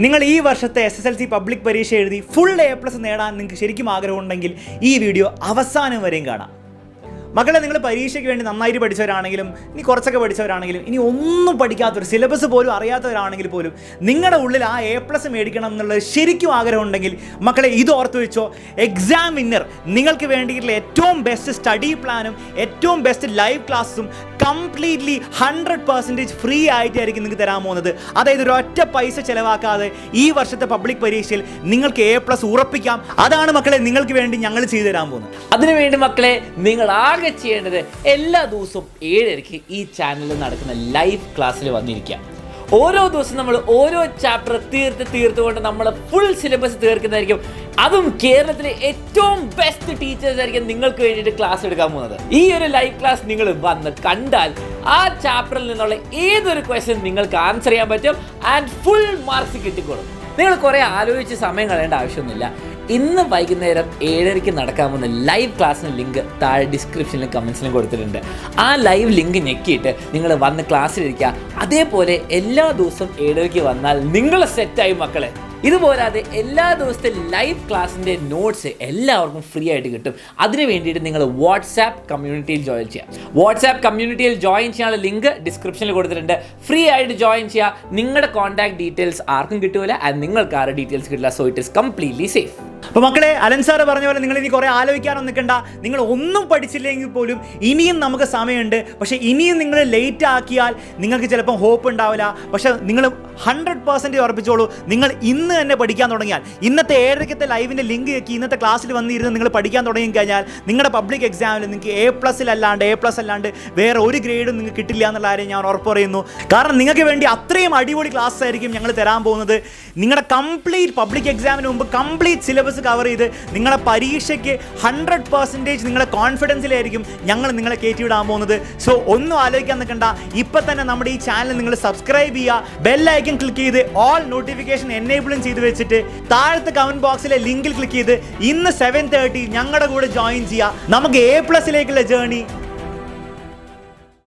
നിങ്ങൾ ഈ വർഷത്തെ SSLC പബ്ലിക് പരീക്ഷ എഴുതി ഫുൾ A+ നേടാൻ നിങ്ങൾക്ക് ശരിക്കും ആഗ്രഹമുണ്ടെങ്കിൽ ഈ വീഡിയോ അവസാനം വരെയും കാണാം. മക്കളെ, നിങ്ങൾ പരീക്ഷയ്ക്ക് വേണ്ടി നന്നായിട്ട് പഠിച്ചവരാണെങ്കിലും ഇനി കുറച്ചൊക്കെ പഠിച്ചവരാണെങ്കിലും ഇനി ഒന്നും പഠിക്കാത്തവർ, സിലബസ് പോലും അറിയാത്തവരാണെങ്കിൽ പോലും നിങ്ങളുടെ ഉള്ളിൽ ആ A+ മേടിക്കണം എന്നുള്ളത് ശരിക്കും ആഗ്രഹമുണ്ടെങ്കിൽ മക്കളെ ഇത് ഓർത്ത് വെച്ചോ. എക്സാം വിന്നർ നിങ്ങൾക്ക് വേണ്ടിയിട്ടുള്ള ഏറ്റവും ബെസ്റ്റ് സ്റ്റഡി പ്ലാനും ഏറ്റവും ബെസ്റ്റ് ലൈവ് ക്ലാസ്സും കംപ്ലീറ്റ്ലി 100% ഫ്രീ ആയിട്ടായിരിക്കും നിങ്ങൾക്ക് തരാൻ പോകുന്നത്. അതായത് ഒരൊറ്റ പൈസ ചിലവാക്കാതെ ഈ വർഷത്തെ പബ്ലിക് പരീക്ഷയിൽ നിങ്ങൾക്ക് A+ ഉറപ്പിക്കാം. അതാണ് മക്കളെ നിങ്ങൾക്ക് വേണ്ടി ഞങ്ങൾ ചെയ്തു തരാൻ പോകുന്നത്. അതിനുവേണ്ടി മക്കളെ നിങ്ങൾ ആകെ ചെയ്യേണ്ടത് എല്ലാ ദിവസവും 7:30 ഈ ചാനലിൽ നടക്കുന്ന ലൈവ് ക്ലാസ്സിൽ വന്നിരിക്കുക. ഓരോ ദിവസം നമ്മൾ ഓരോ ചാപ്റ്റർ തീർത്തുകൊണ്ട് നമ്മൾ ഫുൾ സിലബസ് തീർക്കുന്നതായിരിക്കും. അതും കേരളത്തിലെ ഏറ്റവും ബെസ്റ്റ് ടീച്ചേഴ്സ് ആയിരിക്കും നിങ്ങൾക്ക് വേണ്ടിയിട്ട് ക്ലാസ് എടുക്കാൻ പോകുന്നത്. ഈ ഒരു ലൈവ് ക്ലാസ് നിങ്ങൾ വന്ന് കണ്ടാൽ ആ ചാപ്റ്ററിൽ നിന്നുള്ള ഏതൊരു ക്വസ്റ്റ്യൻ നിങ്ങൾക്ക് ആൻസർ ചെയ്യാൻ പറ്റും ആൻഡ് ഫുൾ മാർക്സ് കിട്ടിക്കോളും. നിങ്ങൾ കുറേ ആലോചിച്ച് സമയം കളയേണ്ട ആവശ്യമൊന്നുമില്ല. ഇന്ന് വൈകുന്നേരം 7:30 നടക്കാൻ പോകുന്ന ലൈവ് ക്ലാസ്സിന് ലിങ്ക് താഴെ ഡിസ്ക്രിപ്ഷനിലും കമൻസിലും കൊടുത്തിട്ടുണ്ട്. ആ ലൈവ് ലിങ്ക് ഞെക്കിയിട്ട് നിങ്ങൾ വന്ന് ക്ലാസ്സിലിരിക്കുക. അതേപോലെ എല്ലാ ദിവസവും 7:30 വന്നാൽ നിങ്ങൾ സെറ്റായി മക്കളെ. ഇതുപോരാതെ എല്ലാ ദിവസത്തെ ലൈവ് ക്ലാസ്സിൻ്റെ നോട്ട്സ് എല്ലാവർക്കും ഫ്രീ ആയിട്ട് കിട്ടും. അതിന് വേണ്ടിയിട്ട് നിങ്ങൾ വാട്സാപ്പ് കമ്മ്യൂണിറ്റിയിൽ ജോയിൻ ചെയ്യാം. വാട്സാപ്പ് കമ്മ്യൂണിറ്റിയിൽ ജോയിൻ ചെയ്യാനുള്ള ലിങ്ക് ഡിസ്ക്രിപ്ഷനിൽ കൊടുത്തിട്ടുണ്ട്. ഫ്രീ ആയിട്ട് ജോയിൻ ചെയ്യുക. നിങ്ങളുടെ കോൺടാക്ട് ഡീറ്റെയിൽസ് ആർക്കും കിട്ടില്ല ആൻഡ് നിങ്ങൾക്ക് ആരുടെ ഡീറ്റെയിൽസ് കിട്ടില്ല. So it is completely safe. അപ്പോൾ മക്കളെ, അലൻ സാറ് പറഞ്ഞ പോലെ നിങ്ങൾ ഇനി കുറേ ആലോചിക്കാനൊന്നും നിൽക്കണ്ട. നിങ്ങൾ ഒന്നും പഠിച്ചില്ലെങ്കിൽ പോലും ഇനിയും നമുക്ക് സമയമുണ്ട്. പക്ഷേ ഇനിയും നിങ്ങൾ ലേറ്റ് ആക്കിയാൽ നിങ്ങൾക്ക് ചിലപ്പോൾ ഹോപ്പ് ഉണ്ടാവില്ല. പക്ഷേ നിങ്ങൾ 100% ഉറപ്പിച്ചോളൂ, നിങ്ങൾ ഇന്ന് തന്നെ പഠിക്കാൻ തുടങ്ങിയാൽ, ഇന്നത്തെ 7:30 ലൈവിൻ്റെ ലിങ്ക് ആക്കി ഇന്നത്തെ ക്ലാസ്സിൽ വന്നിരുന്ന് നിങ്ങൾ പഠിക്കാൻ തുടങ്ങി കഴിഞ്ഞാൽ നിങ്ങളുടെ പബ്ലിക് എക്സാമിൽ നിങ്ങൾക്ക് A+ അല്ലാണ്ട് വേറെ ഒരു ഗ്രേഡും നിങ്ങൾക്ക് കിട്ടില്ല എന്നുള്ള കാര്യം ഞാൻ ഉറപ്പ് പറയുന്നു. കാരണം നിങ്ങൾക്ക് വേണ്ടി അത്രയും അടിപൊളി ക്ലാസ് ആയിരിക്കും ഞങ്ങൾ തരാൻ പോകുന്നത്. നിങ്ങളുടെ കംപ്ലീറ്റ് പബ്ലിക് എക്സാമിന് മുമ്പ് കംപ്ലീറ്റ് സിലബസ് കവർ ചെയ്ത് നിങ്ങളുടെ പരീക്ഷയ്ക്ക് 100% നിങ്ങളുടെ കോൺഫിഡൻസിലായിരിക്കും ഞങ്ങൾ നിങ്ങളെ കയറ്റിവിടാൻ പോകുന്നത്. സോ ഒന്നും ആലോചിക്കാൻ നിൽക്കണ്ട. ഇപ്പം തന്നെ നമ്മുടെ ഈ ചാനൽ നിങ്ങൾ സബ്സ്ക്രൈബ് ചെയ്യുക, ബെല്ലൈക്കൺ ക്ലിക്ക് ചെയ്ത് ഓൾ നോട്ടിഫിക്കേഷൻ എനേബിളും ചെയ്ത് വെച്ചിട്ട് താഴത്തെ കമന്റ് ബോക്സിലെ ലിങ്കിൽ ക്ലിക്ക് ചെയ്ത് ഇന്ന് 7:30 ഞങ്ങളുടെ കൂടെ ജോയിൻ ചെയ്യുക. നമുക്ക് A+ലേക്കുള്ള ജേർണി